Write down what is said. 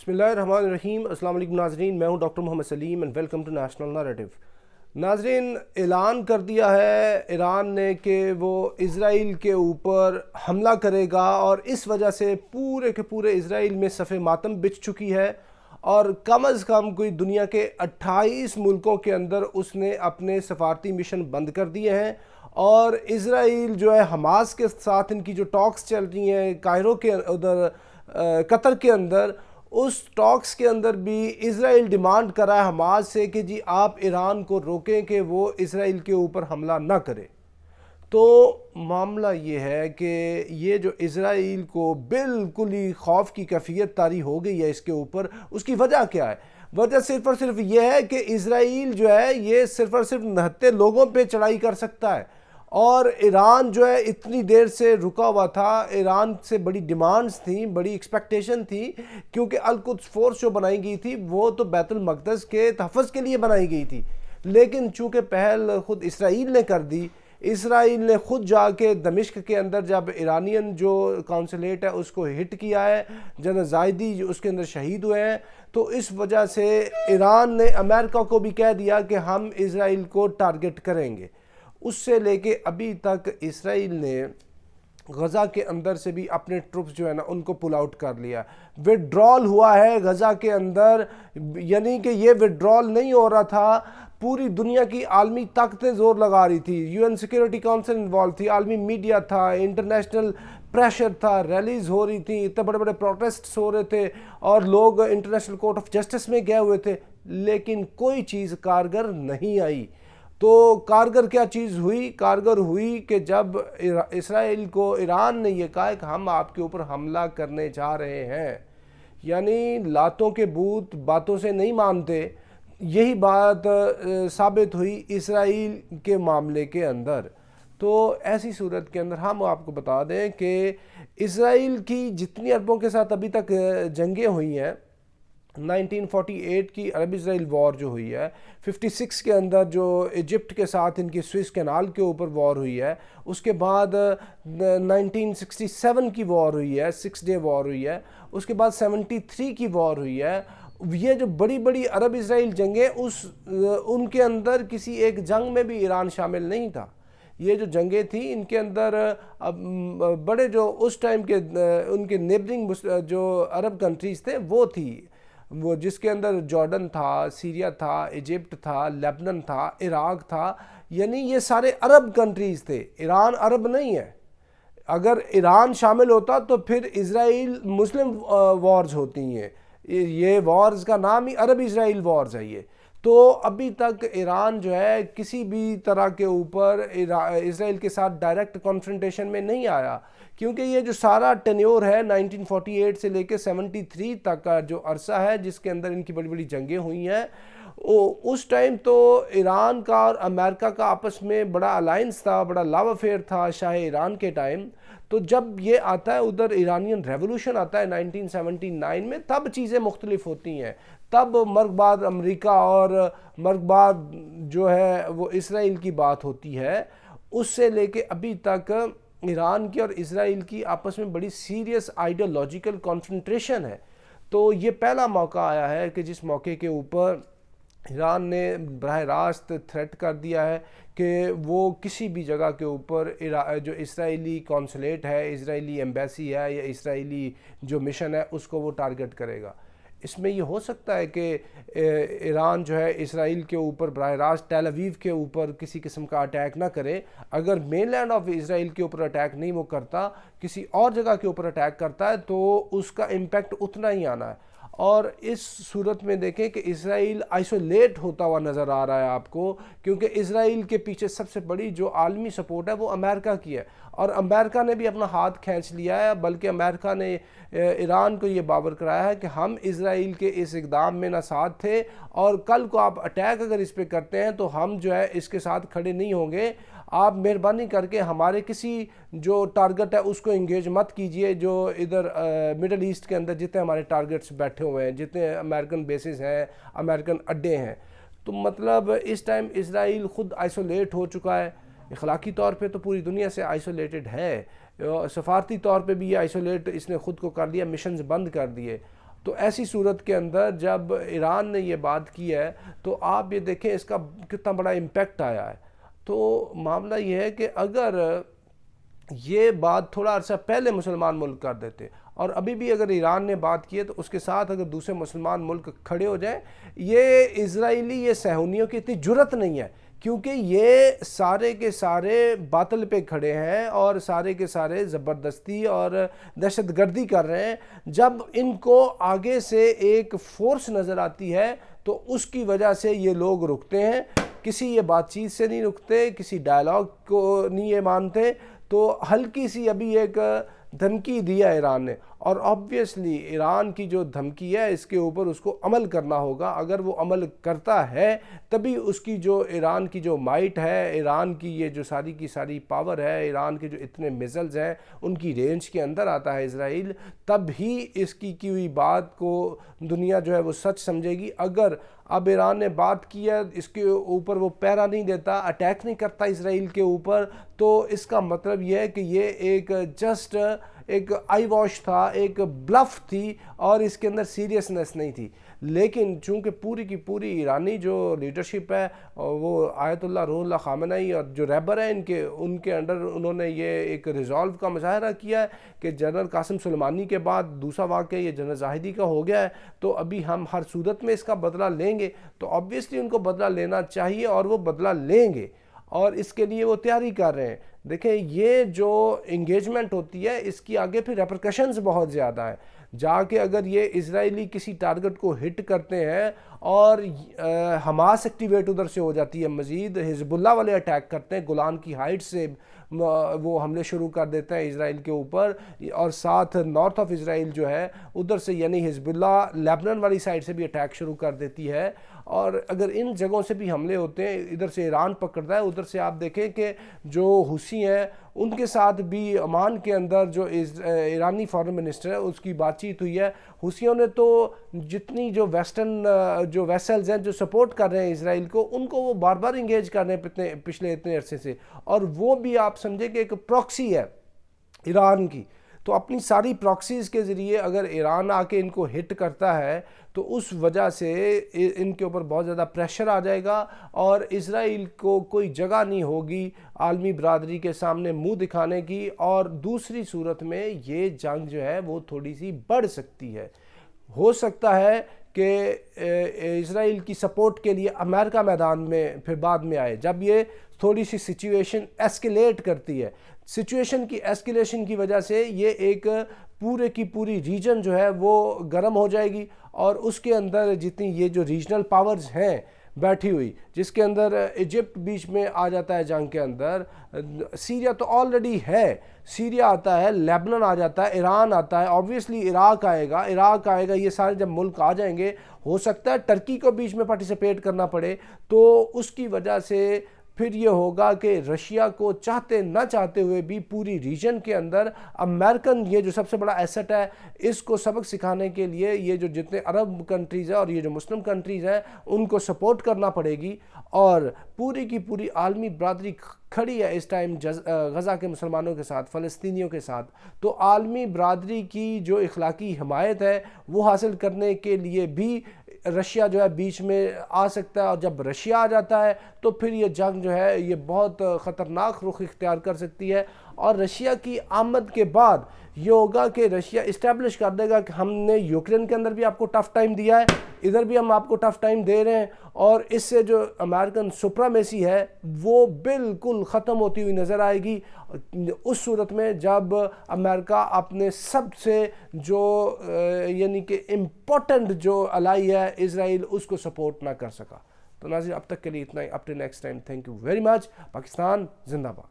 بسم اللہ الرحمن الرحیم۔ السلام علیکم ناظرین، میں ہوں doctor Muhammad Saleem and welcome to National Narrative. ناظرین، اعلان کر دیا ہے ایران نے کہ وہ اسرائیل کے اوپر حملہ کرے گا، اور اس وجہ سے پورے کے پورے اسرائیل میں صف ماتم بچھ چکی ہے، اور کم از کم کوئی دنیا کے 28 ملکوں کے اندر اس نے اپنے سفارتی مشن بند کر دیے ہیں۔ اور اسرائیل جو ہے حماس کے ساتھ ان کی جو ٹاکس چل رہی ہیں قاہرہ کے ادھر قطر کے اندر، اس ٹاکس کے اندر بھی اسرائیل ڈیمانڈ کرا ہے حماس سے کہ جی آپ ایران کو روکیں کہ وہ اسرائیل کے اوپر حملہ نہ کرے۔ تو معاملہ یہ ہے کہ یہ جو اسرائیل کو بالکل ہی خوف کی کیفیت طاری ہو گئی ہے اس کے اوپر، اس کی وجہ کیا ہے؟ وجہ صرف اور صرف یہ ہے کہ اسرائیل جو ہے یہ صرف اور صرف 69 لوگوں پہ چڑھائی کر سکتا ہے، اور ایران جو ہے اتنی دیر سے رکا ہوا تھا۔ ایران سے بڑی ڈیمانڈز تھیں، بڑی ایکسپیکٹیشن تھی، کیونکہ القدس فورس جو بنائی گئی تھی وہ تو بیت المقدس کے تحفظ کے لیے بنائی گئی تھی، لیکن چونکہ پہل خود اسرائیل نے کر دی، اسرائیل نے خود جا کے دمشق کے اندر جب ایرانین جو کونسولیٹ ہے اس کو ہٹ کیا ہے، جنرل زاہدی جو اس کے اندر شہید ہوئے ہیں، تو اس وجہ سے ایران نے امریکہ کو بھی کہہ دیا کہ ہم اسرائیل کو ٹارگٹ کریں گے۔ اس سے لے کے ابھی تک اسرائیل نے غزہ کے اندر سے بھی اپنے ٹروپس جو ہے نا ان کو پل آؤٹ کر لیا، وڈرال ہوا ہے غزہ کے اندر۔ یعنی کہ یہ وڈرال نہیں ہو رہا تھا، پوری دنیا کی عالمی طاقتیں زور لگا رہی تھی، U N security council involve تھی، عالمی میڈیا تھا، انٹرنیشنل پریشر تھا، ریلیز ہو رہی تھی، اتنے بڑے بڑے پروٹیسٹس ہو رہے تھے، اور لوگ انٹرنیشنل کورٹ آف جسٹس میں گئے ہوئے تھے، لیکن کوئی چیز کارگر نہیں آئی۔ تو کارگر کیا چیز ہوئی؟ کارگر ہوئی کہ جب اسرائیل کو ایران نے یہ کہا کہ ہم آپ کے اوپر حملہ کرنے جا رہے ہیں، یعنی لاتوں کے بت باتوں سے نہیں مانتے، یہی بات ثابت ہوئی اسرائیل کے معاملے کے اندر۔ تو ایسی صورت کے اندر ہم آپ کو بتا دیں کہ اسرائیل کی جتنی عربوں کے ساتھ ابھی تک جنگیں ہوئی ہیں، 1948 کی عرب اسرائیل وار جو ہوئی ہے، 56 کے اندر جو ایجپٹ کے ساتھ ان کی سوئس کینال کے اوپر وار ہوئی ہے، اس کے بعد 1967 کی وار ہوئی ہے، 6 ڈے وار ہوئی ہے، اس کے بعد 73 کی وار ہوئی ہے۔ یہ جو بڑی بڑی عرب اسرائیل جنگیں ان کے اندر کسی ایک جنگ میں بھی ایران شامل نہیں تھا۔ یہ جو جنگیں تھیں ان کے اندر بڑے جو اس ٹائم کے ان کے نیبرنگ جو عرب کنٹریز تھے وہ تھی، وہ جس کے اندر جارڈن تھا، سیریا تھا، ایجپٹ تھا، لیبنان تھا، عراق تھا، یعنی یہ سارے عرب کنٹریز تھے، ایران عرب نہیں ہے۔ اگر ایران شامل ہوتا تو پھر اسرائیل مسلم وارز ہوتی ہیں، یہ وارز کا نام ہی عرب اسرائیل وارز ہے۔ یہ تو ابھی تک ایران جو ہے کسی بھی طرح کے اوپر اسرائیل کے ساتھ ڈائریکٹ کانفرنٹیشن میں نہیں آیا، کیونکہ یہ جو سارا ٹینیور ہے 1948 سے لے کے 73 تک کا جو عرصہ ہے جس کے اندر ان کی بڑی بڑی جنگیں ہوئی ہیں، اس ٹائم تو ایران کا اور امریکہ کا آپس میں بڑا الائنس تھا، بڑا لاو افیئر تھا شاہ ایران کے ٹائم۔ تو جب یہ آتا ہے ادھر ایرانین ریولوشن آتا ہے 1979 میں، تب چیزیں مختلف ہوتی ہیں، تب مرگ امریکہ اور مرگ جو ہے وہ اسرائیل کی بات ہوتی ہے۔ اس سے لے کے ابھی تک ایران کی اور اسرائیل کی آپس میں بڑی سیریس آئیڈیالوجیکل کانفرنٹریشن ہے۔ تو یہ پہلا موقع آیا ہے کہ جس موقع کے اوپر ایران نے براہ راست تھریٹ کر دیا ہے کہ وہ کسی بھی جگہ کے اوپر جو اسرائیلی کونسولیٹ ہے، اسرائیلی ایمبیسی ہے یا اسرائیلی جو مشن ہے اس کو وہ ٹارگٹ کرے گا۔ اس میں یہ ہو سکتا ہے کہ ایران جو ہے اسرائیل کے اوپر براہ راست ٹیل اویو کے اوپر کسی قسم کا اٹیک نہ کرے، اگر مین لینڈ آف اسرائیل کے اوپر اٹیک نہیں وہ کرتا، کسی اور جگہ کے اوپر اٹیک کرتا ہے تو اس کا امپیکٹ اتنا ہی آنا ہے۔ اور اس صورت میں دیکھیں کہ اسرائیل آئسولیٹ ہوتا ہوا نظر آ رہا ہے آپ کو، کیونکہ اسرائیل کے پیچھے سب سے بڑی جو عالمی سپورٹ ہے وہ امریکہ کی ہے، اور امریکہ نے بھی اپنا ہاتھ کھینچ لیا ہے، بلکہ امریکہ نے ایران کو یہ باور کرایا ہے کہ ہم اسرائیل کے اس اقدام میں نہ ساتھ تھے، اور کل کو آپ اٹیک اگر اس پہ کرتے ہیں تو ہم جو ہے اس کے ساتھ کھڑے نہیں ہوں گے، آپ مہربانی کر کے ہمارے کسی جو ٹارگٹ ہے اس کو انگیج مت کیجئے۔ جو ادھر مڈل ایسٹ کے اندر جتنے ہمارے ٹارگٹس بیٹھے ہوئے ہیں، جتنے امریکن بیسز ہیں، امریکن اڈے ہیں، تو مطلب اس ٹائم اسرائیل خود آئسولیٹ ہو چکا ہے، اخلاقی طور پہ تو پوری دنیا سے آئسولیٹڈ ہے، سفارتی طور پہ بھی یہ آئسولیٹ اس نے خود کو کر لیا، مشنز بند کر دیے، تو ایسی صورت کے اندر جب ایران نے یہ بات کی ہے تو آپ یہ دیکھیں اس کا کتنا بڑا امپیکٹ آیا ہے. تو معاملہ یہ ہے کہ اگر یہ بات تھوڑا عرصہ پہلے مسلمان ملک کر دیتے اور ابھی بھی اگر ایران نے بات کی ہے تو اس کے ساتھ اگر دوسرے مسلمان ملک کھڑے ہو جائیں، یہ اسرائیلی یہ صہیونیوں کی اتنی جرأت نہیں ہے، کیونکہ یہ سارے کے سارے باطل پہ کھڑے ہیں اور سارے کے سارے زبردستی اور دہشت گردی کر رہے ہیں. جب ان کو آگے سے ایک فورس نظر آتی ہے تو اس کی وجہ سے یہ لوگ رکتے ہیں، کسی یہ بات چیت سے نہیں رکتے، کسی ڈائلاگ کو نہیں یہ مانتے. تو ہلکی سی ابھی ایک دھمکی دیا ایران نے، اور آبویسلی ایران کی جو دھمکی ہے اس کے اوپر اس کو عمل کرنا ہوگا. اگر وہ عمل کرتا ہے تبھی اس کی جو ایران کی جو مائٹ ہے، ایران کی یہ جو ساری کی ساری پاور ہے، ایران کے جو اتنے میزلز ہیں ان کی رینج کے اندر آتا ہے اسرائیل، تب ہی اس کی ہوئی بات کو دنیا جو ہے وہ سچ سمجھے گی. اگر اب ایران نے بات کی ہے، اس کے اوپر وہ پیرا نہیں دیتا، اٹیک نہیں کرتا اسرائیل کے اوپر، تو اس کا مطلب یہ ہے کہ یہ ایک جسٹ ایک آئی واش تھا، ایک بلف تھی اور اس کے اندر سیریسنس نہیں تھی. لیکن چونکہ پوری کی پوری ایرانی جو لیڈرشپ ہے وہ آیت اللہ روح اللہ خامنئی اور جو رہبر ہیں ان کے انڈر انہوں نے یہ ایک ریزالو کا مظاہرہ کیا ہے کہ جنرل قاسم سلیمانی کے بعد دوسرا واقعہ یہ جنرل زاہدی کا ہو گیا ہے، تو ابھی ہم ہر صورت میں اس کا بدلہ لیں گے. تو آبویسلی ان کو بدلہ لینا چاہیے اور وہ بدلہ لیں گے اور اس کے لیے وہ تیاری کر رہے ہیں. دیکھیں یہ جو انگیجمنٹ ہوتی ہے اس کی آگے پھر ریپرکشنز بہت زیادہ ہیں. جا کے اگر یہ اسرائیلی کسی ٹارگٹ کو ہٹ کرتے ہیں اور حماس ایکٹیویٹ ادھر سے ہو جاتی ہے، مزید حزب اللہ والے اٹیک کرتے ہیں، گولان کی ہائٹ سے وہ حملے شروع کر دیتے ہیں اسرائیل کے اوپر، اور ساتھ نارتھ آف اسرائیل جو ہے ادھر سے یعنی حزب اللہ لیبنان والی سائڈ سے بھی اٹیک شروع کر دیتی ہے، اور اگر ان جگہوں سے بھی حملے ہوتے ہیں، ادھر سے ایران پکڑتا ہے، ادھر سے آپ دیکھیں کہ جو حوثی ہیں ان کے ساتھ بھی عمان کے اندر جو ایرانی فارن منسٹر ہے اس کی بات چیت ہوئی ہے. حوثیوں نے تو جتنی جو ویسٹرن جو ویسلز ہیں جو سپورٹ کر رہے ہیں اسرائیل کو، ان کو وہ بار بار انگیج کر رہے ہیں پچھلے اتنے عرصے سے، اور وہ بھی آپ سمجھے کہ ایک پراکسی ہے ایران کی. تو اپنی ساری پراکسیز کے ذریعے اگر ایران آ کے ان کو ہٹ کرتا ہے تو اس وجہ سے ان کے اوپر بہت زیادہ پریشر آ جائے گا اور اسرائیل کو کوئی جگہ نہیں ہوگی عالمی برادری کے سامنے منہ دکھانے کی، اور دوسری صورت میں یہ جنگ جو ہے وہ تھوڑی سی بڑھ سکتی ہے. ہو سکتا ہے کہ اسرائیل کی سپورٹ کے لیے امریکہ میدان میں پھر بعد میں آئے جب یہ تھوڑی سی سچویشن ایسکیلیٹ کرتی ہے. سچویشن کی ایسکیلیشن کی وجہ سے یہ ایک پورے کی پوری ریجن جو ہے وہ گرم ہو جائے گی، اور اس کے اندر جتنی یہ جو ریجنل پاورز ہیں بیٹھی ہوئی، جس کے اندر ایجپٹ بیچ میں آ جاتا ہے جنگ کے اندر، سیریا تو آلریڈی ہے، سیریا آتا ہے، لیبنان آ جاتا ہے، ایران آتا ہے، آبویسلی عراق آئے گا. یہ سارے جب ملک آ جائیں گے ہو سکتا ہے ٹرکی کو بیچ میں پارٹیسپیٹ کرنا پڑے. تو اس کی وجہ سے پھر یہ ہوگا کہ رشیا کو چاہتے نہ چاہتے ہوئے بھی پوری ریجن کے اندر امریکن یہ جو سب سے بڑا ایسٹ ہے اس کو سبق سکھانے کے لیے یہ جو جتنے عرب کنٹریز ہیں اور یہ جو مسلم کنٹریز ہیں ان کو سپورٹ کرنا پڑے گی. اور پوری کی پوری عالمی برادری کھڑی ہے اس ٹائم غزہ کے مسلمانوں کے ساتھ، فلسطینیوں کے ساتھ. تو عالمی برادری کی جو اخلاقی حمایت ہے وہ حاصل کرنے کے لیے بھی رشیا جو ہے بیچ میں آ سکتا ہے، اور جب رشیا آ جاتا ہے تو پھر یہ جنگ جو ہے یہ بہت خطرناک رخ اختیار کر سکتی ہے. اور رشیا کی آمد کے بعد یہ ہوگا کہ رشیا اسٹیبلش کر دے گا کہ ہم نے یوکرین کے اندر بھی آپ کو ٹف ٹائم دیا ہے، ادھر بھی ہم آپ کو ٹف ٹائم دے رہے ہیں، اور اس سے جو امریکن سپرامیسی ہے وہ بالکل ختم ہوتی ہوئی نظر آئے گی اس صورت میں جب امریکہ اپنے سب سے جو یعنی کہ امپورٹنٹ جو الائی ہے اسرائیل اس کو سپورٹ نہ کر سکا. تو ناظرین اب تک کے لیے اتنا ہی. Up to next time, thank you very much. Pakistan زندہ باد.